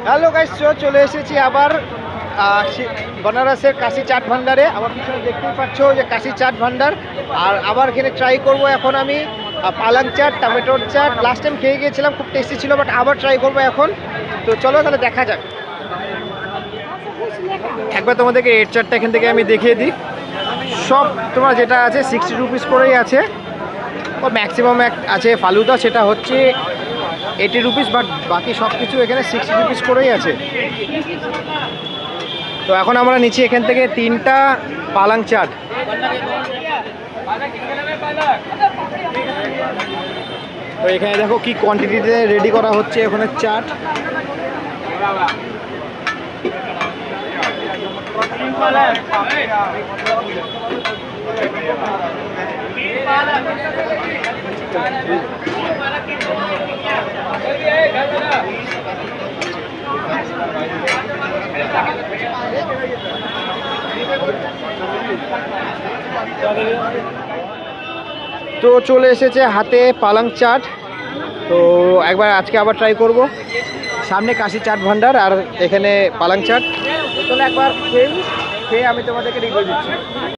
Hello guys, চলে এসেছি আবার বনারসের কাশি চাট ভান্ডারে। আমার পিছনে দেখতেই পাচ্ছ যে কাশি চাট ভান্ডার। আর আবার এখানে ট্রাই করব এখন আমি পালং চাট, টমেটোর চাট। লাস্ট টাইম খেয়ে গিয়েছিলাম, খুব টেস্টি ছিল, বাট আবার ট্রাই করবো এখন। তো চলো তাহলে দেখা যাক। একবার তোমাদেরকে এর চাটটা এখান থেকে আমি দেখিয়ে দিই। সব তোমার যেটা আছে 60 রুপিস করেই আছে। ও ম্যাক্সিমাম আছে ফালুদা, সেটা হচ্ছে 80 রুপিস, বাট বাকি সব কিছু এখানে 60 রুপিস করেই আছে। তো এখন আমরা নিচ্ছি এখান থেকে 3টা পালং চাট। তো এখানে দেখো কি কোয়ান্টিটিতে রেডি করা হচ্ছে এখানে চাট। তো চলে এসেছে হাতে পালং চাট। তো একবার আজকে আবার ট্রাই করব। সামনে কাশি চাট ভান্ডার আর এখানে পালং চাট। চলো একবার খেয়ে আমি তোমাদেরকে রিভিউ দিচ্ছি।